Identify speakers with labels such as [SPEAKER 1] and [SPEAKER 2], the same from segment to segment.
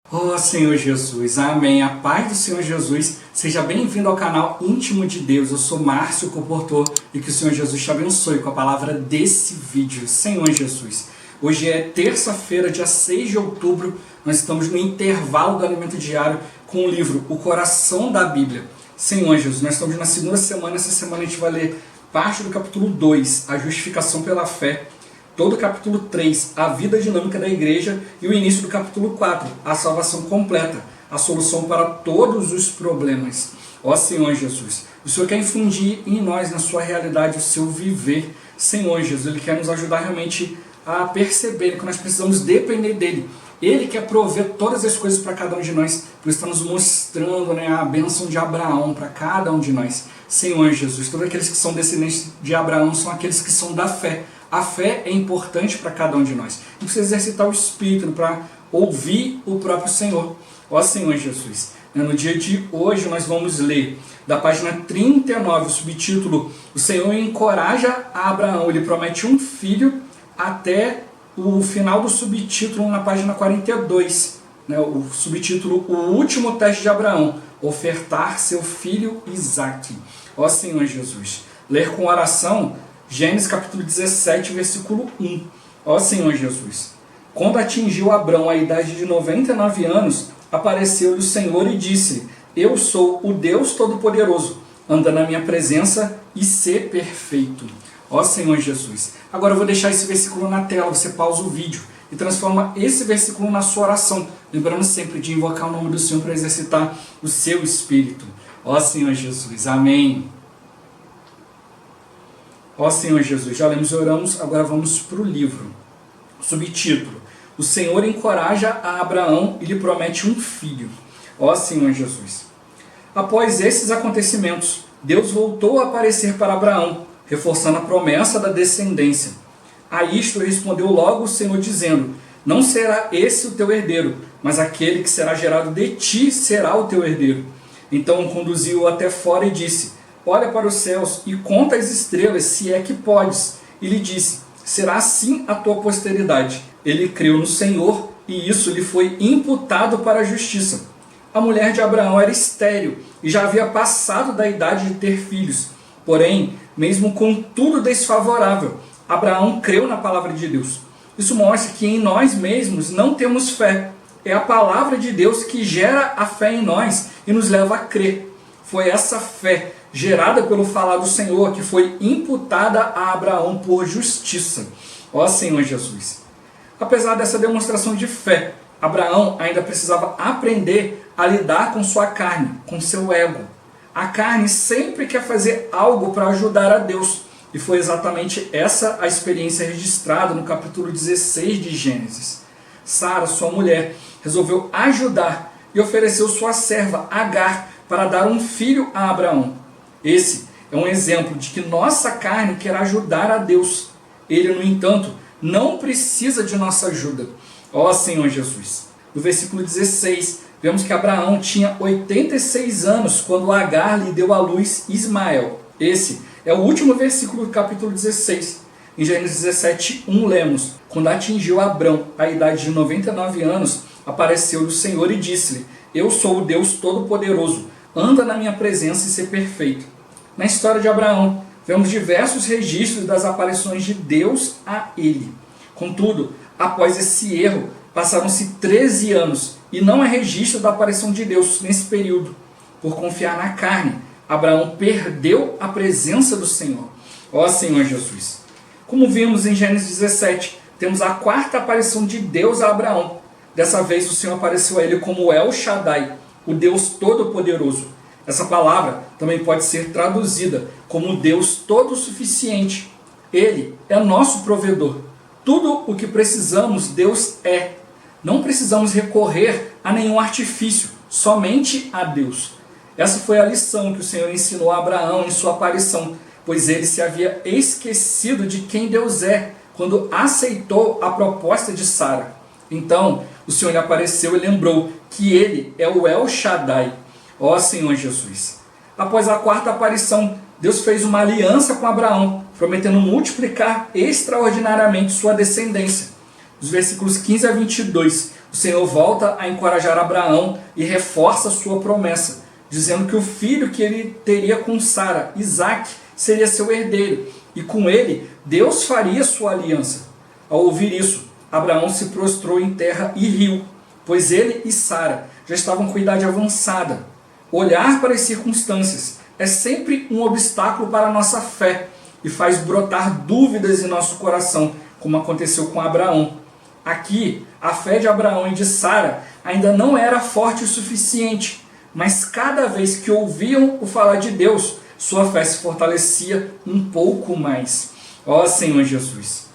[SPEAKER 1] Oh Senhor Jesus, amém. A paz do Senhor Jesus, seja bem-vindo ao canal Íntimo de Deus. Eu sou Márcio Comportor e que o Senhor Jesus te abençoe com a palavra desse vídeo. Senhor Jesus, hoje é terça-feira, dia 6 de outubro, nós estamos no intervalo do alimento diário com o livro O Coração da Bíblia. Senhor Jesus, nós estamos na segunda semana, essa semana a gente vai ler parte do capítulo 2, a justificação pela fé. Todo o capítulo 3, a vida dinâmica da igreja, e o início do capítulo 4, a salvação completa, a solução para todos os problemas. Ó Senhor Jesus, o Senhor quer infundir em nós, na sua realidade, o seu viver. Senhor Jesus, Ele quer nos ajudar realmente a perceber que nós precisamos depender dEle. Ele quer prover todas as coisas para cada um de nós, por isso está nos mostrando, a bênção de Abraão para cada um de nós. Senhor Jesus, todos aqueles que são descendentes de Abraão são aqueles que são da fé. A fé é importante para cada um de nós. A gente precisa exercitar o Espírito para ouvir o próprio Senhor. Ó Senhor Jesus, no dia de hoje nós vamos ler da página 39, o subtítulo O Senhor encoraja a Abraão, Ele promete um filho, até o final do subtítulo na página 42. O subtítulo O Último Teste de Abraão, ofertar seu filho Isaque. Ó Senhor Jesus, ler com oração Gênesis capítulo 17, versículo 1. Ó Senhor Jesus, quando atingiu Abrão a idade de 99 anos, apareceu-lhe o Senhor e disse: Eu sou o Deus Todo-Poderoso, anda na minha presença e sê perfeito. Ó Senhor Jesus, agora eu vou deixar esse versículo na tela, você pausa o vídeo e transforma esse versículo na sua oração, lembrando sempre de invocar o nome do Senhor para exercitar o seu Espírito. Ó Senhor Jesus, amém. Ó Senhor Jesus, já lemos e oramos, agora vamos para o livro. Subtítulo: O Senhor encoraja a Abraão e lhe promete um filho. Ó Senhor Jesus. Após esses acontecimentos, Deus voltou a aparecer para Abraão, reforçando a promessa da descendência. A isto respondeu logo o Senhor, dizendo: Não será esse o teu herdeiro, mas aquele que será gerado de ti será o teu herdeiro. Então o conduziu até fora e disse: Olha para os céus e conta as estrelas, se é que podes. E lhe disse: Será assim a tua posteridade. Ele creu no Senhor, e isso lhe foi imputado para a justiça. A mulher de Abraão era estéril, e já havia passado da idade de ter filhos. Porém, mesmo com tudo desfavorável, Abraão creu na palavra de Deus. Isso mostra que em nós mesmos não temos fé. É a palavra de Deus que gera a fé em nós e nos leva a crer. Foi essa fé gerada pelo falar do Senhor, que foi imputada a Abraão por justiça. Ó Senhor Jesus. Apesar dessa demonstração de fé, Abraão ainda precisava aprender a lidar com sua carne, com seu ego. A carne sempre quer fazer algo para ajudar a Deus. E foi exatamente essa a experiência registrada no capítulo 16 de Gênesis. Sara, sua mulher, resolveu ajudar e ofereceu sua serva Agar para dar um filho a Abraão. Esse é um exemplo de que nossa carne quer ajudar a Deus. Ele, no entanto, não precisa de nossa ajuda. Ó Senhor Jesus. No versículo 16, vemos que Abraão tinha 86 anos quando Agar lhe deu à luz Ismael. Esse é o último versículo do capítulo 16. Em Gênesis 17, 1 lemos: Quando atingiu Abrão a idade de 99 anos, apareceu-lhe o Senhor e disse-lhe: Eu sou o Deus Todo-Poderoso, anda na minha presença e ser perfeito. Na história de Abraão, vemos diversos registros das aparições de Deus a ele. Contudo, após esse erro, passaram-se 13 anos e não há registro da aparição de Deus nesse período. Por confiar na carne, Abraão perdeu a presença do Senhor. Ó Senhor Jesus. Como vimos em Gênesis 17, temos a quarta aparição de Deus a Abraão. Dessa vez o Senhor apareceu a ele como El Shaddai, o Deus Todo-Poderoso. Essa palavra também pode ser traduzida como Deus Todo-Suficiente. Ele é nosso provedor. Tudo o que precisamos, Deus é. Não precisamos recorrer a nenhum artifício, somente a Deus. Essa foi a lição que o Senhor ensinou a Abraão em sua aparição, pois ele se havia esquecido de quem Deus é, quando aceitou a proposta de Sara. Então, o Senhor lhe apareceu e lembrou que ele é o El Shaddai. Ó Senhor Jesus. Após a quarta aparição, Deus fez uma aliança com Abraão, prometendo multiplicar extraordinariamente sua descendência. Dos versículos 15 a 22, o Senhor volta a encorajar Abraão e reforça sua promessa, dizendo que o filho que ele teria com Sara, Isaque, seria seu herdeiro, e com ele Deus faria sua aliança. Ao ouvir isso, Abraão se prostrou em terra e riu, pois ele e Sara já estavam com idade avançada. Olhar para as circunstâncias é sempre um obstáculo para a nossa fé e faz brotar dúvidas em nosso coração, como aconteceu com Abraão. Aqui, a fé de Abraão e de Sara ainda não era forte o suficiente, mas cada vez que ouviam o falar de Deus, sua fé se fortalecia um pouco mais. Ó Senhor Jesus!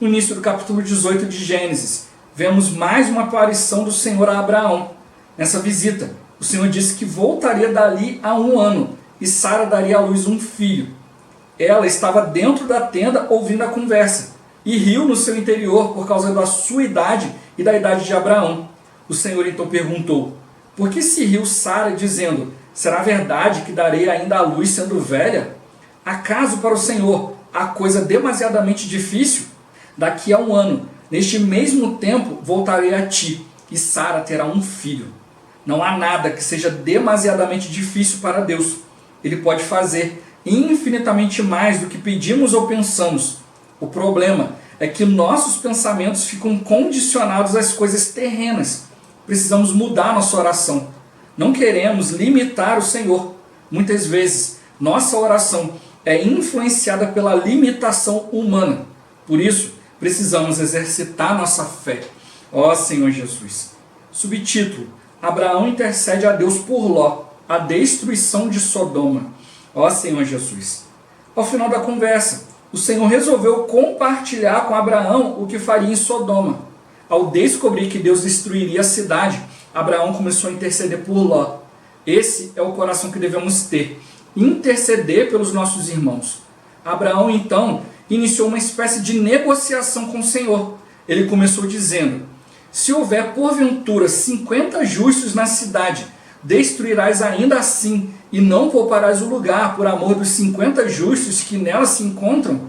[SPEAKER 1] No início do capítulo 18 de Gênesis, vemos mais uma aparição do Senhor a Abraão. Nessa visita, o Senhor disse que voltaria dali a 1 ano e Sara daria à luz um filho. Ela estava dentro da tenda ouvindo a conversa e riu no seu interior por causa da sua idade e da idade de Abraão. O Senhor então perguntou: por que se riu Sara, dizendo: será verdade que darei ainda à luz sendo velha? Acaso para o Senhor há coisa demasiadamente difícil? Daqui a 1 ano, neste mesmo tempo, voltarei a ti, e Sara terá um filho. Não há nada que seja demasiadamente difícil para Deus. Ele pode fazer infinitamente mais do que pedimos ou pensamos. O problema é que nossos pensamentos ficam condicionados às coisas terrenas. Precisamos mudar nossa oração. Não queremos limitar o Senhor. Muitas vezes, nossa oração é influenciada pela limitação humana. Por isso, precisamos exercitar nossa fé. Ó Senhor Jesus! Subtítulo: Abraão intercede a Deus por Ló, a destruição de Sodoma. Ó Senhor Jesus! Ao final da conversa, o Senhor resolveu compartilhar com Abraão o que faria em Sodoma. Ao descobrir que Deus destruiria a cidade, Abraão começou a interceder por Ló. Esse é o coração que devemos ter: interceder pelos nossos irmãos. Abraão então iniciou uma espécie de negociação com o Senhor. Ele começou dizendo: se houver porventura 50 justos na cidade, destruirás ainda assim, e não pouparás o lugar por amor dos 50 justos que nela se encontram?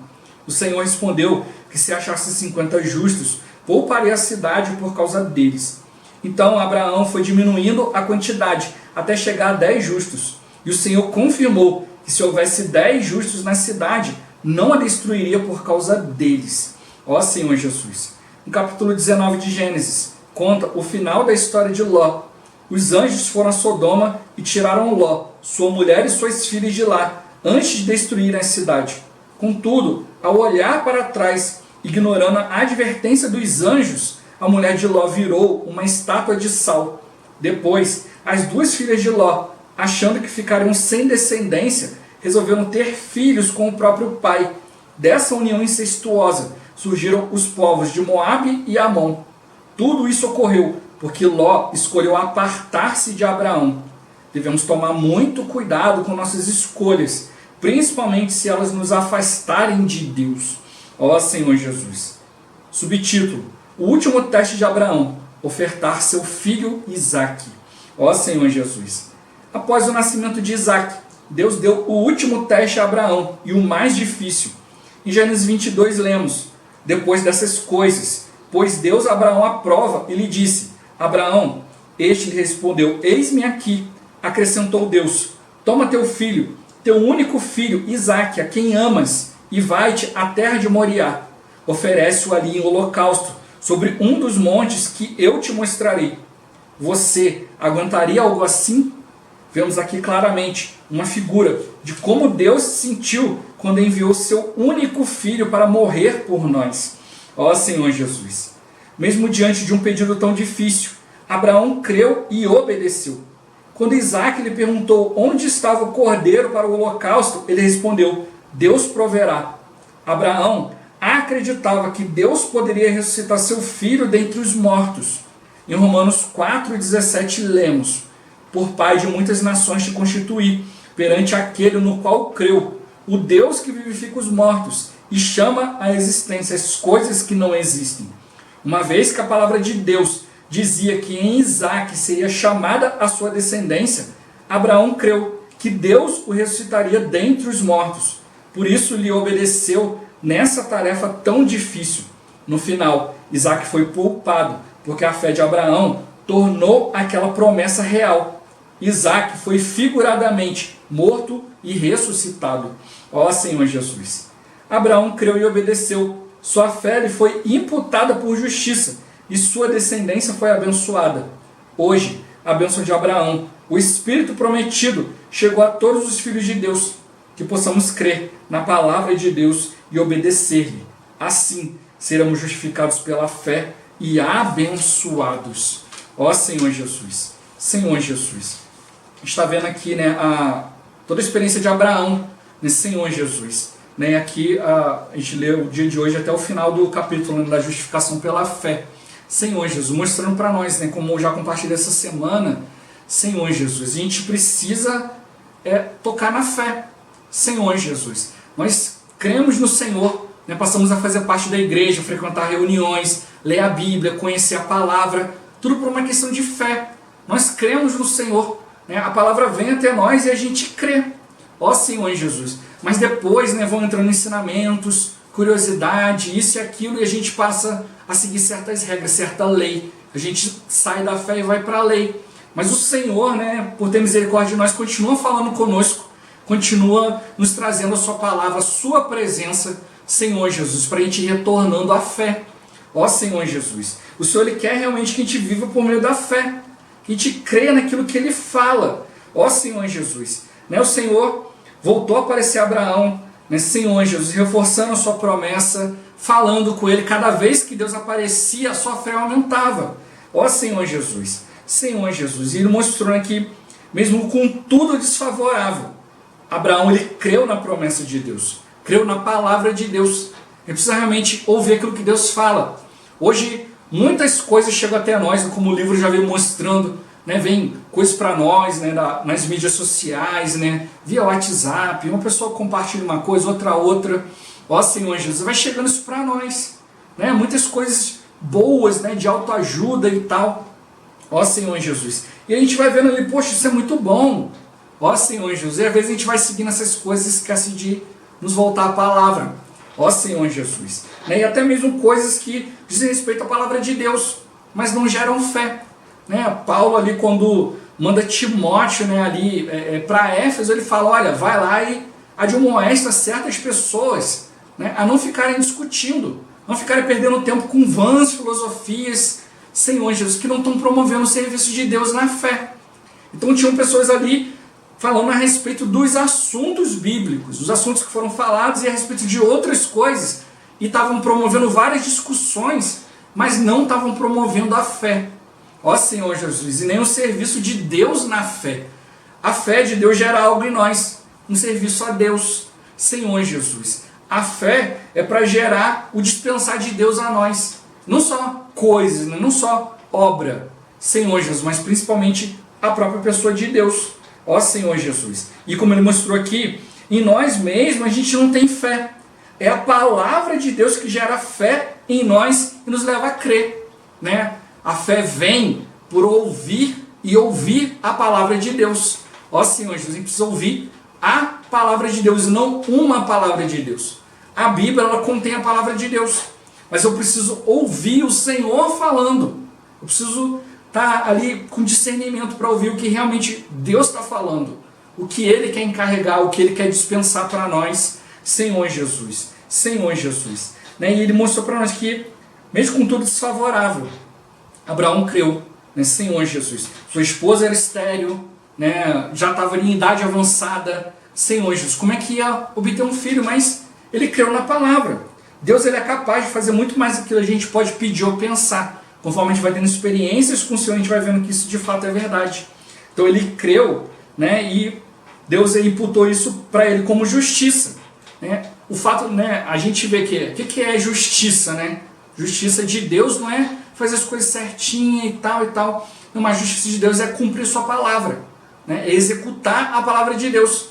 [SPEAKER 1] O Senhor respondeu que se achasse 50 justos, pouparia a cidade por causa deles. Então Abraão foi diminuindo a quantidade até chegar a 10 justos. E o Senhor confirmou que se houvesse 10 justos na cidade, não a destruiria por causa deles. Ó Senhor Jesus! No capítulo 19 de Gênesis, conta o final da história de Ló. Os anjos foram a Sodoma e tiraram Ló, sua mulher e suas filhas de lá, antes de destruírem a cidade. Contudo, ao olhar para trás, ignorando a advertência dos anjos, a mulher de Ló virou uma estátua de sal. Depois, as 2 filhas de Ló, achando que ficariam sem descendência, resolveram ter filhos com o próprio pai. Dessa união incestuosa surgiram os povos de Moabe e Amon. Tudo isso ocorreu porque Ló escolheu apartar-se de Abraão. Devemos tomar muito cuidado com nossas escolhas, principalmente se elas nos afastarem de Deus. Ó Senhor Jesus! Subtítulo: o último teste de Abraão: ofertar seu filho Isaque. Ó Senhor Jesus! Após o nascimento de Isaque, Deus deu o último teste a Abraão e o mais difícil. Em Gênesis 22 lemos: depois dessas coisas, pôs Deus a Abraão à prova e lhe disse: Abraão. Este lhe respondeu: eis-me aqui. Acrescentou Deus: toma teu filho, teu único filho, Isaque, a quem amas, e vai-te à terra de Moriá. Oferece-o ali em holocausto, sobre um dos montes que eu te mostrarei. Você aguentaria algo assim? Vemos aqui claramente uma figura de como Deus se sentiu quando enviou seu único filho para morrer por nós. Ó Senhor Jesus! Mesmo diante de um pedido tão difícil, Abraão creu e obedeceu. Quando Isaque lhe perguntou onde estava o cordeiro para o holocausto, ele respondeu: Deus proverá. Abraão acreditava que Deus poderia ressuscitar seu filho dentre os mortos. Em Romanos 4,17 lemos: por pai de muitas nações te constituí, perante aquele no qual creu, o Deus que vivifica os mortos e chama à existência as coisas que não existem. Uma vez que a palavra de Deus dizia que em Isaque seria chamada a sua descendência, Abraão creu que Deus o ressuscitaria dentre os mortos. Por isso lhe obedeceu nessa tarefa tão difícil. No final, Isaque foi poupado porque a fé de Abraão tornou aquela promessa real. Isaac foi figuradamente morto e ressuscitado. Ó Senhor Jesus! Abraão creu e obedeceu. Sua fé lhe foi imputada por justiça e sua descendência foi abençoada. Hoje, a bênção de Abraão, o Espírito prometido, chegou a todos os filhos de Deus, que possamos crer na palavra de Deus e obedecer-lhe. Assim, seremos justificados pela fé e abençoados. Ó Senhor Jesus! Senhor Jesus! Está vendo aqui, né, toda a experiência de Abraão, nesse Senhor Jesus. Né, aqui a gente lê o dia de hoje até o final do capítulo, né, da justificação pela fé. Senhor Jesus, mostrando para nós, né, como eu já compartilhei essa semana, Senhor Jesus, a gente precisa tocar na fé. Senhor Jesus, nós cremos no Senhor, né, passamos a fazer parte da igreja, frequentar reuniões, ler a Bíblia, conhecer a palavra, tudo por uma questão de fé. Nós cremos no Senhor, né, a palavra vem até nós e a gente crê. Ó Senhor Jesus, mas depois, né, vão entrando ensinamentos, curiosidade, isso e aquilo, e a gente passa a seguir certas regras, certa lei. A gente sai da fé e vai para a lei. Mas o Senhor, né, por ter misericórdia de nós, continua falando conosco, continua nos trazendo a sua palavra, a sua presença, Senhor Jesus, para a gente ir retornando à fé. Ó Senhor Jesus, o Senhor Ele quer realmente que a gente viva por meio da fé, que a gente creia naquilo que Ele fala. Ó Senhor Jesus, né, o Senhor voltou a aparecer a Abraão, né, Senhor Jesus, reforçando a sua promessa, falando com ele. Cada vez que Deus aparecia, a sua fé aumentava. Ó Senhor Jesus, Senhor Jesus. E ele mostrou aqui, mesmo com tudo desfavorável, Abraão, ele creu na promessa de Deus, creu na palavra de Deus. Ele precisa realmente ouvir aquilo que Deus fala. Hoje, muitas coisas chegam até nós, como o livro já veio mostrando, né, vem coisas para nós, né, nas mídias sociais, né, via WhatsApp, uma pessoa compartilha uma coisa, outra. Ó Senhor Jesus, vai chegando isso para nós, né, muitas coisas boas, né, de autoajuda e tal. Ó Senhor Jesus, e a gente vai vendo ali, poxa, isso é muito bom. Ó Senhor Jesus, e às vezes a gente vai seguindo essas coisas e esquece de nos voltar à palavra. Ó Senhor Jesus, né, e até mesmo coisas que dizem respeito à palavra de Deus, mas não geram fé. Né, Paulo ali, quando manda Timóteo, né, ali para Éfeso, ele fala, olha, vai lá e admoesta certas pessoas, né, a não ficarem discutindo, não ficarem perdendo tempo com vãs filosofias, Senhor Jesus, que não estão promovendo o serviço de Deus na fé. Então tinham pessoas ali falando a respeito dos assuntos bíblicos, os assuntos que foram falados e a respeito de outras coisas, e estavam promovendo várias discussões, mas não estavam promovendo a fé. Ó Senhor Jesus, e nem o serviço de Deus na fé. A fé de Deus gera algo em nós, um serviço a Deus. Senhor Jesus, a fé é para gerar o dispensar de Deus a nós. Não só coisas, né? Não só obra, Senhor Jesus, mas principalmente a própria pessoa de Deus. Ó Senhor Jesus. E como ele mostrou aqui, em nós mesmos a gente não tem fé. É a palavra de Deus que gera fé em nós e nos leva a crer, né? A fé vem por ouvir e ouvir a palavra de Deus. Ó Senhor Jesus, a gente precisa ouvir a palavra de Deus e não uma palavra de Deus. A Bíblia, ela contém a palavra de Deus, mas eu preciso ouvir o Senhor falando. Eu preciso estar ali com discernimento para ouvir o que realmente Deus está falando, o que Ele quer encarregar, o que Ele quer dispensar para nós. Senhor Jesus, Senhor Jesus. Né? E Ele mostrou para nós que, mesmo com tudo desfavorável, Abraão creu, né? Senhor Jesus. Sua esposa era estéril, né? Já estava em idade avançada. Senhor Jesus, como é que ia obter um filho? Mas ele creu na palavra. Deus, ele é capaz de fazer muito mais do que a gente pode pedir ou pensar. Conforme a gente vai tendo experiências com o Senhor, a gente vai vendo que isso de fato é verdade. Então ele creu, né? E Deus imputou isso para ele como justiça, né? O fato, né? A gente vê que o que é justiça, né? Justiça de Deus não é fazer as coisas certinhas e tal. Não, mas a justiça de Deus é cumprir sua palavra, né? É executar a palavra de Deus.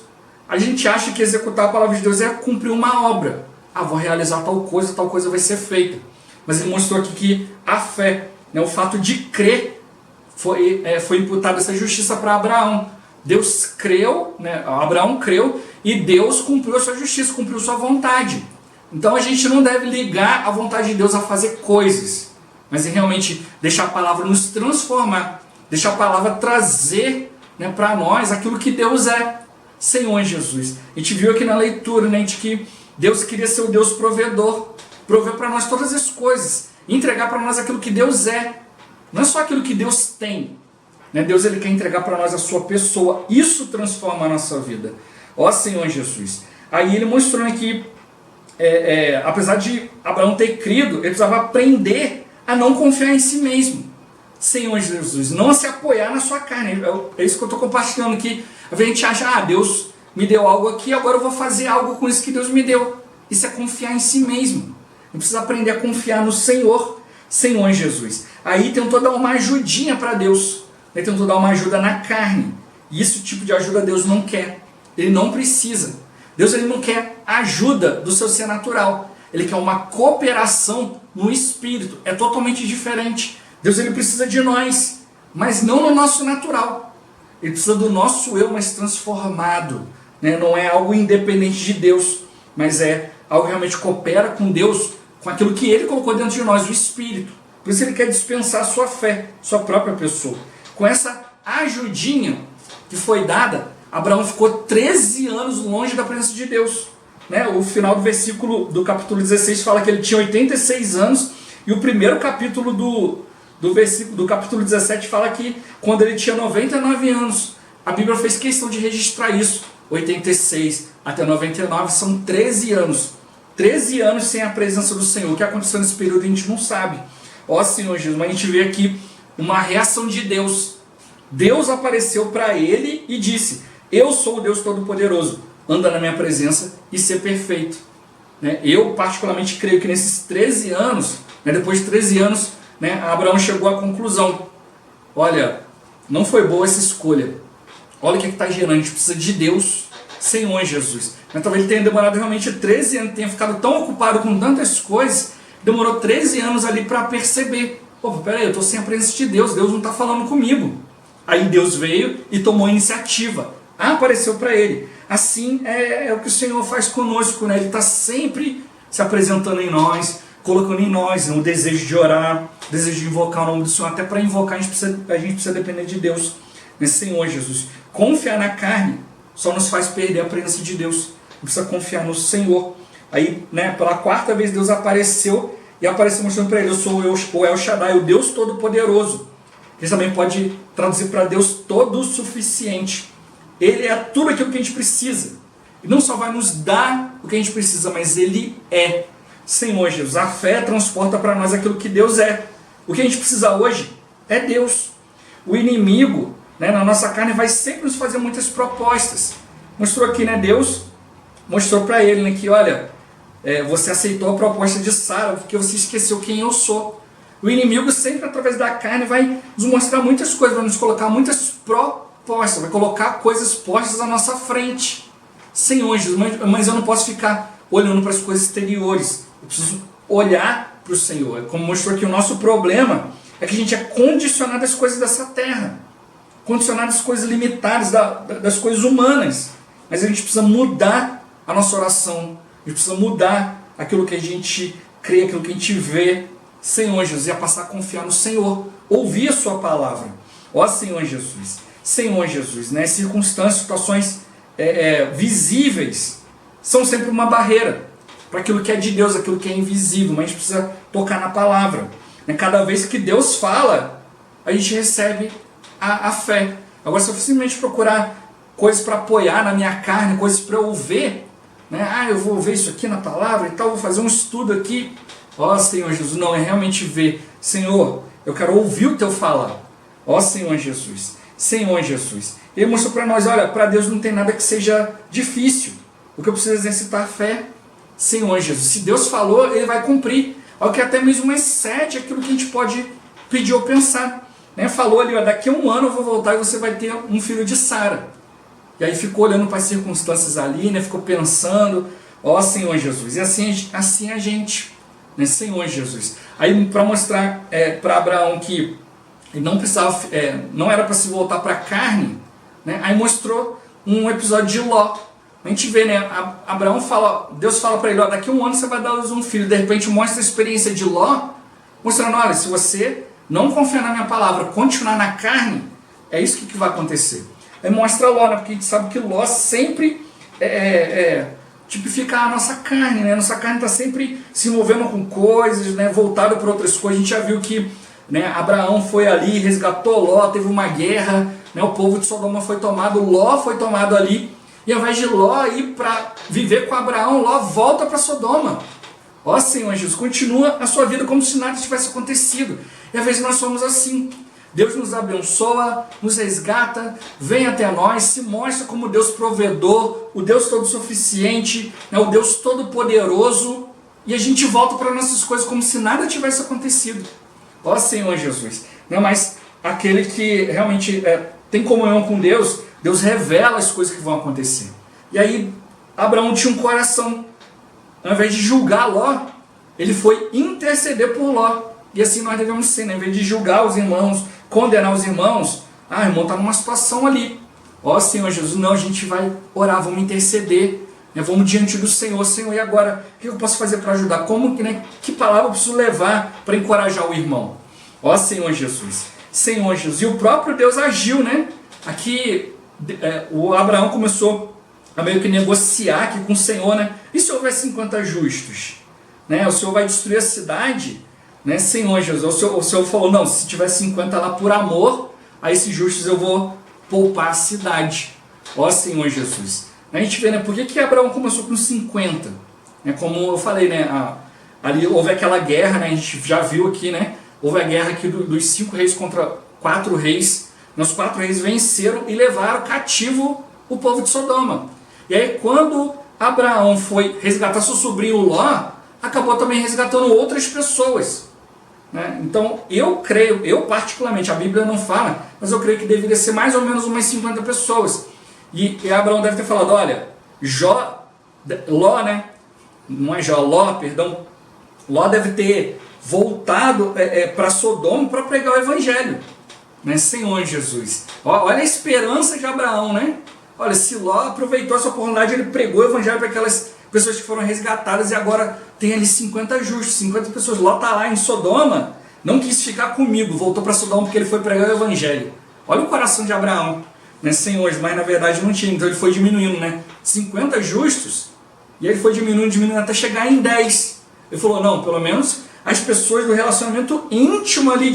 [SPEAKER 1] A gente acha que executar a palavra de Deus é cumprir uma obra. Ah, vou realizar tal coisa vai ser feita. Mas ele mostrou aqui que a fé, né, o fato de crer, foi imputada essa justiça para Abraão. Deus creu, né, Abraão creu e Deus cumpriu a sua justiça, cumpriu sua vontade. Então a gente não deve ligar a vontade de Deus a fazer coisas. mas em realmente deixar a palavra nos transformar, deixar a palavra trazer, né, para nós aquilo que Deus é, Senhor Jesus. A gente viu aqui na leitura, né, de que Deus queria ser o Deus provedor, prover para nós todas as coisas, entregar para nós aquilo que Deus é, não é só aquilo que Deus tem, né? Deus ele quer entregar para nós a sua pessoa, isso transforma a nossa vida, ó Senhor Jesus. Aí ele mostrou aqui, apesar de Abraão ter crido, ele precisava aprender a não confiar em si mesmo, Senhor Jesus, não se apoiar na sua carne. É isso que eu estou compartilhando aqui. A gente acha, Deus me deu algo aqui, agora eu vou fazer algo com isso que Deus me deu. Isso é confiar em si mesmo. Eu preciso aprender a confiar no Senhor, Senhor Jesus. Aí tentou dar uma ajudinha para Deus, ele tentou dar uma ajuda na carne, e esse tipo de ajuda Deus não quer, ele não precisa. Deus ele não quer ajuda do seu ser natural, ele quer uma cooperação no espírito, é totalmente diferente. Deus ele precisa de nós, mas não no nosso natural, ele precisa do nosso eu, mas transformado, né? Não é algo independente de Deus, mas é algo que realmente coopera com Deus, com aquilo que ele colocou dentro de nós, o espírito. Por isso ele quer dispensar a sua fé, sua própria pessoa. Com essa ajudinha que foi dada, Abraão ficou 13 anos longe da presença de Deus, né? O final do versículo do capítulo 16 fala que ele tinha 86 anos, e o primeiro capítulo do capítulo 17 fala que quando ele tinha 99 anos, a Bíblia fez questão de registrar isso. 86 até 99 são 13 anos. 13 anos sem a presença do Senhor. O que aconteceu nesse período a gente não sabe. Ó Senhor Jesus, mas a gente vê aqui uma reação de Deus. Deus apareceu para ele e disse: eu sou o Deus Todo-Poderoso, anda na minha presença e ser perfeito. Né? Eu particularmente creio que nesses 13 anos, né, depois de 13 anos, né, Abraão chegou à conclusão: olha, não foi boa essa escolha. Olha o que está gerando, a gente precisa de Deus, Senhor Jesus. Mas talvez ele tenha demorado realmente 13 anos, tenha ficado tão ocupado com tantas coisas, demorou 13 anos ali para perceber: pô, peraí, eu estou sem a presença de Deus, Deus não está falando comigo. Aí Deus veio e tomou a iniciativa, apareceu para ele. Assim é o que o Senhor faz conosco, né? Ele está sempre se apresentando em nós, colocando em nós o desejo de orar, o desejo de invocar o nome do Senhor. Até para invocar a gente precisa depender de Deus, né? Senhor Jesus. Confiar na carne só nos faz perder a presença de Deus. Precisa confiar no Senhor. Aí, né, pela quarta vez Deus apareceu, e apareceu mostrando para ele: eu sou o El Shaddai, o Deus Todo-Poderoso. Ele também pode traduzir para Deus todo-suficiente. Ele é tudo aquilo que a gente precisa. E não só vai nos dar o que a gente precisa, mas Ele é. Senhor Jesus, a fé transporta para nós aquilo que Deus é. O que a gente precisa hoje é Deus. O inimigo, né, na nossa carne vai sempre nos fazer muitas propostas. Mostrou aqui, né, Deus mostrou para ele, né, que olha, você aceitou a proposta de Sara porque você esqueceu quem eu sou. O inimigo sempre através da carne vai nos mostrar muitas coisas, vai nos colocar muitas propostas, vai colocar coisas postas à nossa frente. Senhor Jesus, mas eu não posso ficar olhando para as coisas exteriores, eu preciso olhar para o Senhor. Como mostrou aqui, o nosso problema é que a gente é condicionado às coisas dessa terra, condicionado às coisas limitadas, das coisas humanas. Mas a gente precisa mudar a nossa oração, a gente precisa mudar aquilo que a gente crê, aquilo que a gente vê. Senhor Jesus, e a passar a confiar no Senhor, ouvir a sua palavra. Ó Senhor Jesus, Senhor Jesus, né? Circunstâncias, situações visíveis são sempre uma barreira para aquilo que é de Deus, aquilo que é invisível, mas a gente precisa tocar na palavra. Cada vez que Deus fala, a gente recebe a fé. Agora, se eu simplesmente procurar coisas para apoiar na minha carne, coisas para eu ver, né? Eu vou ver isso aqui na palavra e tal, vou fazer um estudo aqui. Ó Senhor Jesus, não, é realmente ver. Senhor, eu quero ouvir o teu falar. Ó Senhor Jesus, Senhor Jesus. Ele mostrou para nós, olha, para Deus não tem nada que seja difícil. O que eu preciso exercitar a fé. Senhor Jesus, se Deus falou, Ele vai cumprir. Olha que até mesmo excede aquilo que a gente pode pedir ou pensar. Né? Falou ali, ó, daqui a 1 ano eu vou voltar e você vai ter um filho de Sara. E aí ficou olhando para as circunstâncias ali, né? Ficou pensando, ó Senhor Jesus. E assim a gente... Senhor Jesus. Aí para mostrar para Abraão que ele não precisava, não era para se voltar para a carne, né? Aí mostrou um episódio de Ló. A gente vê, né? Abraão fala, Deus fala para ele: ó, daqui a 1 ano você vai dar a luz um filho. De repente mostra a experiência de Ló, mostrando, olha, se você não confiar na minha palavra, continuar na carne, é isso que vai acontecer. Aí mostra Ló, né? Porque a gente sabe que Ló sempre tipifica a nossa carne, né? Nossa carne está sempre se envolvendo com coisas, né? Voltada para outras coisas. A gente já viu que, né, Abraão foi ali, resgatou Ló, teve uma guerra, né? O povo de Sodoma foi tomado, Ló foi tomado ali, e ao invés de Ló ir para viver com Abraão, Ló volta para Sodoma. Ó Senhor Jesus, continua a sua vida como se nada tivesse acontecido. E às vezes nós somos assim. Deus nos abençoa, nos resgata, vem até nós, se mostra como Deus provedor, o Deus todo suficiente, né, o Deus todo poderoso, e a gente volta para nossas coisas como se nada tivesse acontecido. Ó Senhor Jesus, né, mas aquele que realmente tem comunhão com Deus, Deus revela as coisas que vão acontecer. E aí Abraão tinha um coração, ao invés de julgar Ló, ele foi interceder por Ló. E assim nós devemos ser, né? Ao invés de julgar os irmãos, condenar os irmãos, o irmão está numa situação ali. Ó Senhor Jesus, não, a gente vai orar, vamos interceder, né? Vamos diante do Senhor. Senhor, e agora? O que eu posso fazer para ajudar? Como, né? Que palavra eu preciso levar para encorajar o irmão? Ó Senhor Jesus, Senhor Jesus. E o próprio Deus agiu, né? Aqui o Abraão começou a meio que negociar aqui com o Senhor, né? E se houver 50 justos? Né? O Senhor vai destruir a cidade? Né? Senhor Jesus, o Senhor falou, não, se tiver 50 lá por amor, a esses justos eu vou poupar a cidade. Ó Senhor Jesus. A gente vê, né, por que Abraão começou com 50? Né, como eu falei, né, ali houve aquela guerra, né, a gente já viu aqui, né, houve a guerra aqui dos 5 reis contra 4 reis. Os 4 reis venceram e levaram cativo o povo de Sodoma. E aí quando Abraão foi resgatar seu sobrinho Ló, acabou também resgatando outras pessoas. Né? Então eu creio, eu particularmente, a Bíblia não fala, mas eu creio que deveria ser mais ou menos umas 50 pessoas. E Abraão deve ter falado, olha, Ló, né? Não é Ló, perdão. Ló deve ter voltado para Sodoma para pregar o Evangelho. Né? Senhor Jesus. Olha a esperança de Abraão, né? Olha, se Ló aproveitou essa oportunidade, ele pregou o Evangelho para aquelas pessoas que foram resgatadas e agora tem ali 50 justos, 50 pessoas. Ló está lá em Sodoma, não quis ficar comigo, voltou para Sodoma porque ele foi pregar o Evangelho. Olha o coração de Abraão, né, Senhor, mas na verdade não tinha, então ele foi diminuindo, né? 50 justos, e ele foi diminuindo até chegar em 10. Ele falou, não, pelo menos as pessoas do relacionamento íntimo ali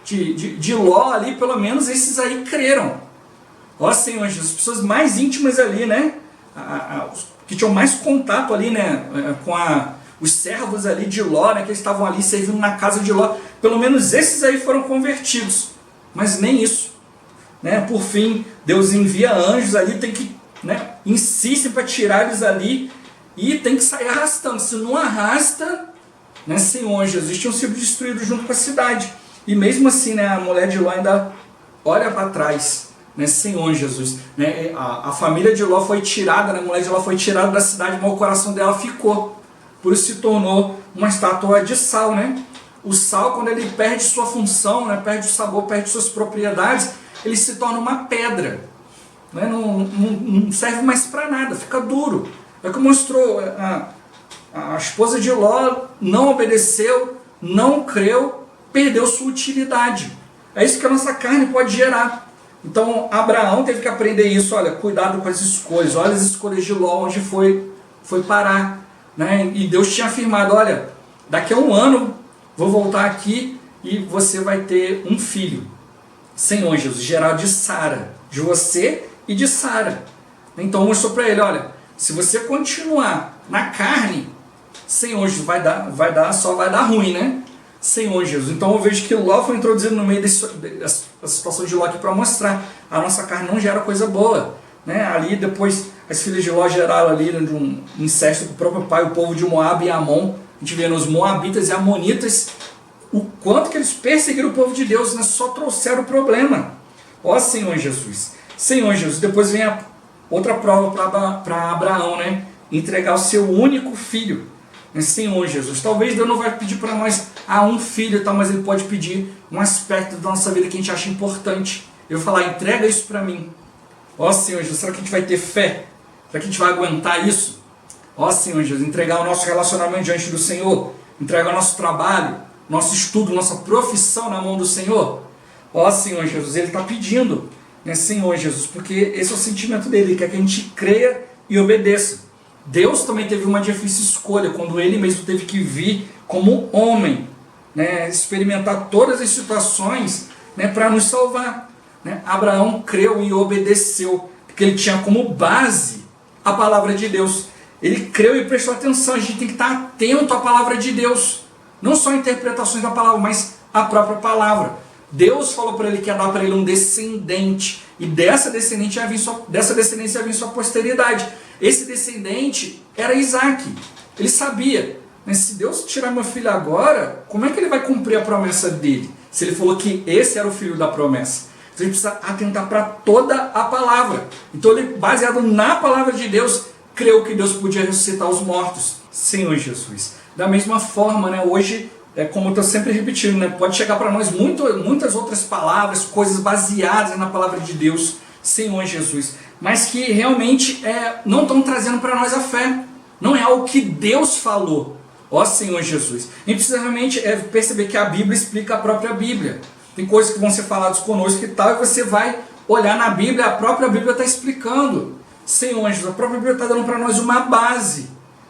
[SPEAKER 1] de Ló, ali, pelo menos esses aí creram. Ó Senhor Jesus, as pessoas mais íntimas ali, né? Que tinham mais contato ali, né, com os servos ali de Ló, né, que eles estavam ali servindo na casa de Ló, pelo menos esses aí foram convertidos, mas nem isso, né? Por fim, Deus envia anjos ali, tem que, né, insistem para tirar eles ali e tem que sair arrastando. Se não arrasta, né, Senhor Jesus, tinham sido destruídos junto com a cidade. E mesmo assim, né, a mulher de Ló ainda olha para trás. Né, Senhor Jesus, né, a família de Ló foi tirada, né, a mulher de Ló foi tirada da cidade, mas o coração dela ficou. Por isso se tornou uma estátua de sal. Né? O sal, quando ele perde sua função, né, perde o sabor, perde suas propriedades, ele se torna uma pedra. Né? Não serve mais para nada, fica duro. É o que mostrou, a esposa de Ló não obedeceu, não creu, perdeu sua utilidade. É isso que a nossa carne pode gerar. Então Abraão teve que aprender isso, olha, cuidado com as escolhas, olha as escolhas de Ló, onde foi parar. Né? E Deus tinha afirmado, olha, daqui a 1 ano vou voltar aqui e você vai ter um filho. Senhor Jesus, gerado de Sara, de você e de Sara. Então mostrou para ele, olha, se você continuar na carne, Senhor Jesus, só vai dar ruim, né? Senhor Jesus. Então eu vejo que Ló foi introduzido no meio da situação de Ló aqui para mostrar, a nossa carne não gera coisa boa. Né? Ali depois as filhas de Ló geraram ali, né, de um incesto com o próprio pai, o povo de Moab e Amon. A gente vê nos Moabitas e Amonitas o quanto que eles perseguiram o povo de Deus, né? Só trouxeram o problema. Ó Senhor Jesus. Senhor Jesus, depois vem a outra prova para Abraão, né? Entregar o seu único filho. Senhor Jesus, talvez Deus não vai pedir para nós um filho, mas Ele pode pedir um aspecto da nossa vida que a gente acha importante. Eu vou falar, entrega isso para mim. Ó Senhor Jesus, será que a gente vai ter fé? Será que a gente vai aguentar isso? Ó Senhor Jesus, entregar o nosso relacionamento diante do Senhor, entregar o nosso trabalho, nosso estudo, nossa profissão na mão do Senhor? Ó Senhor Jesus, Ele está pedindo, né, Senhor Jesus, porque esse é o sentimento dele, Ele quer que a gente creia e obedeça. Deus também teve uma difícil escolha, quando Ele mesmo teve que vir como homem, né, experimentar todas as situações, né, para nos salvar. Né? Abraão creu e obedeceu, porque ele tinha como base a palavra de Deus. Ele creu e prestou atenção. A gente tem que estar atento à palavra de Deus, não só interpretações da palavra, mas a própria palavra. Deus falou para ele que ia dar para ele um descendente, e dessa descendência ia vir sua posteridade. Esse descendente era Isaac. Ele sabia, mas se Deus tirar meu filho agora, como é que ele vai cumprir a promessa dele? Se ele falou que esse era o filho da promessa. Então ele precisa atentar para toda a palavra. Então ele, baseado na palavra de Deus, creu que Deus podia ressuscitar os mortos. Senhor Jesus. Da mesma forma, né, hoje, como eu estou sempre repetindo, né, pode chegar para nós muitas outras palavras, coisas baseadas na palavra de Deus, Senhor Jesus, mas que realmente não estão trazendo para nós a fé. Não é algo que Deus falou. Ó Senhor Jesus. A gente precisa realmente perceber que a Bíblia explica a própria Bíblia. Tem coisas que vão ser faladas conosco e tal, e você vai olhar na Bíblia, a própria Bíblia está explicando. Senhor Jesus, a própria Bíblia está dando para nós uma base.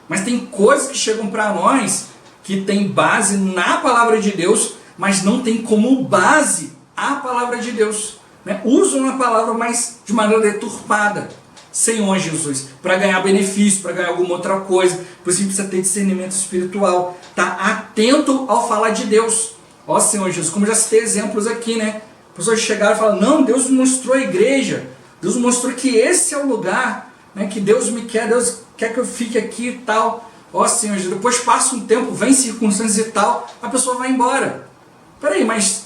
[SPEAKER 1] Mas tem coisas que chegam para nós que tem base na palavra de Deus, mas não tem como base a palavra de Deus. Né? Usam a palavra, mas de maneira deturpada. Senhor Jesus, para ganhar benefício, para ganhar alguma outra coisa. Por isso a gente precisa ter discernimento espiritual. Tá atento ao falar de Deus. Ó Senhor Jesus, como já citei exemplos aqui, né? Pessoas chegaram e falaram, não, Deus mostrou a igreja. Deus mostrou que esse é o lugar, né, que Deus me quer, Deus quer que eu fique aqui e tal. Ó Senhor Jesus, depois passa um tempo, vem circunstâncias e tal, a pessoa vai embora. Peraí, mas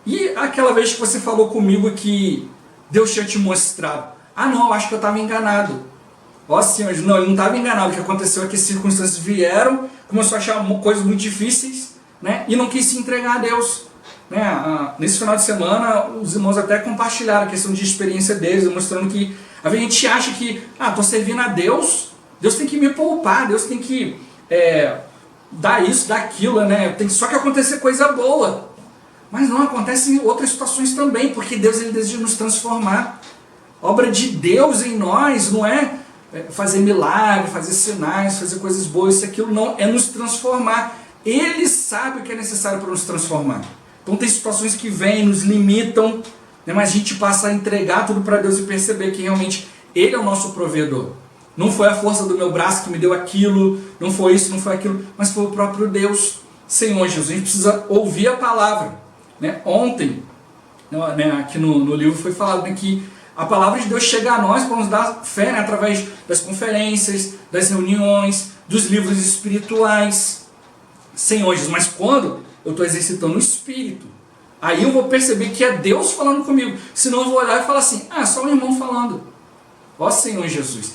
[SPEAKER 1] e aquela vez que você falou comigo que Deus tinha te mostrado? Ah não, eu acho que eu estava enganado. Ó Senhor Jesus, não, ele não estava enganado. O que aconteceu é que as circunstâncias vieram, começou a achar coisas muito difíceis, né, e não quis se entregar a Deus. Né? Nesse final de semana, os irmãos até compartilharam a questão de experiência deles, mostrando que a gente acha que, estou servindo a Deus, Deus tem que me poupar, Deus tem que dar isso, dar aquilo, né? Tem só que acontecer coisa boa. Mas não, acontece em outras situações também, porque Deus ele deseja nos transformar. A obra de Deus em nós não é fazer milagre, fazer sinais, fazer coisas boas, isso aquilo não, é nos transformar. Ele sabe o que é necessário para nos transformar. Então tem situações que vêm, nos limitam, né, mas a gente passa a entregar tudo para Deus e perceber que realmente Ele é o nosso provedor. Não foi a força do meu braço que me deu aquilo, não foi isso, não foi aquilo, mas foi o próprio Deus. Senhor Jesus, a gente precisa ouvir a palavra. Né? Ontem, né, aqui no livro foi falado, né, que a palavra de Deus chega a nós para nos dar fé, né, através das conferências, das reuniões, dos livros espirituais. Senhor Jesus, mas quando eu estou exercitando o Espírito, aí eu vou perceber que é Deus falando comigo. Senão eu vou olhar e falar assim, é só um irmão falando. Ó Senhor Jesus,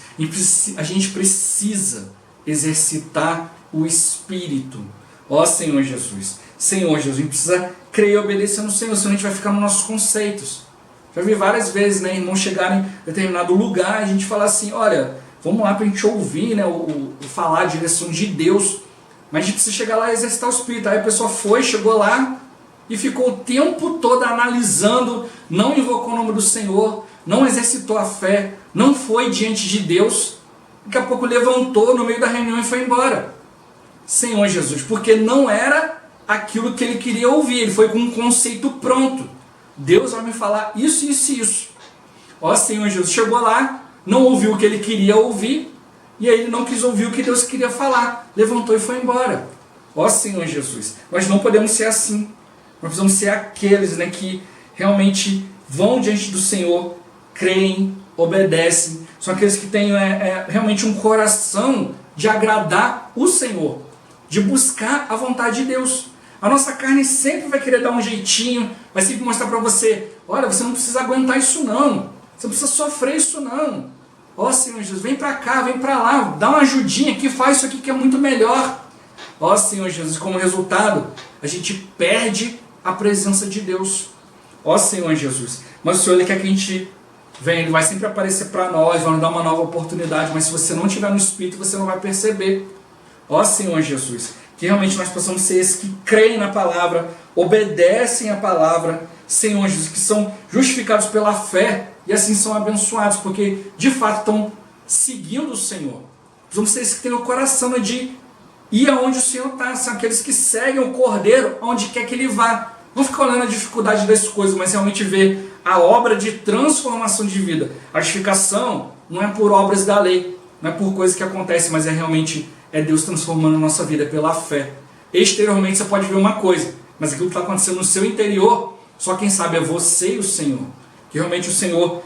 [SPEAKER 1] a gente precisa exercitar o Espírito. Ó Senhor Jesus, Senhor Jesus, a gente precisa crer e obedecer no Senhor, senão a gente vai ficar nos nossos conceitos. Já vi várias vezes, né, irmãos chegarem em determinado lugar, a gente falar assim, olha, vamos lá para a gente ouvir, né, o falar a direção de Deus, mas a gente precisa chegar lá e exercitar o Espírito. Aí a pessoa chegou lá e ficou o tempo todo analisando, não invocou o nome do Senhor, não exercitou a fé, não foi diante de Deus, daqui a pouco levantou no meio da reunião e foi embora. Senhor Jesus, porque não era aquilo que ele queria ouvir, ele foi com um conceito pronto. Deus vai me falar isso, isso e isso. Ó Senhor Jesus, chegou lá, não ouviu o que ele queria ouvir, e aí ele não quis ouvir o que Deus queria falar, levantou e foi embora. Ó Senhor Jesus, nós não podemos ser assim. Nós precisamos ser aqueles, né, que realmente vão diante do Senhor, creem, obedecem. São aqueles que têm realmente um coração de agradar o Senhor, de buscar a vontade de Deus. A nossa carne sempre vai querer dar um jeitinho, vai sempre mostrar para você, olha, você não precisa aguentar isso não, você não precisa sofrer isso não. Ó Senhor Jesus, vem para cá, vem para lá, dá uma ajudinha aqui, faz isso aqui que é muito melhor. Ó Senhor Jesus, como resultado, a gente perde a presença de Deus. Ó Senhor Jesus, mas o Senhor ele quer que a gente venha, Ele vai sempre aparecer para nós, vai nos dar uma nova oportunidade, mas se você não estiver no Espírito, você não vai perceber. Ó Senhor Jesus, Que realmente nós possamos ser esses que creem na palavra, obedecem à palavra, Senhor Jesus, que são justificados pela fé e assim são abençoados, porque de fato estão seguindo o Senhor. Vamos ser esses que têm o coração de ir aonde o Senhor está, são aqueles que seguem o Cordeiro aonde quer que ele vá. Não ficar olhando a dificuldade das coisas, mas realmente ver a obra de transformação de vida. A justificação não é por obras da lei, não é por coisas que acontecem, mas realmente Deus transformando a nossa vida pela fé. Exteriormente você pode ver uma coisa, mas aquilo que está acontecendo no seu interior, só quem sabe é você e o Senhor. Que realmente o Senhor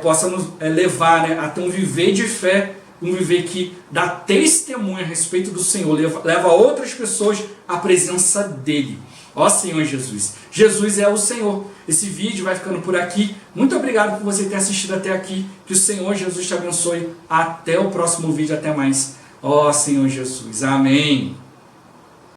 [SPEAKER 1] possa nos levar, né, a ter um viver de fé, um viver que dá testemunho a respeito do Senhor, leva outras pessoas à presença dEle. Ó Senhor Jesus, Jesus é o Senhor. Esse vídeo vai ficando por aqui. Muito obrigado por você ter assistido até aqui. Que o Senhor Jesus te abençoe. Até o próximo vídeo, até mais. Ó Senhor Jesus, amém.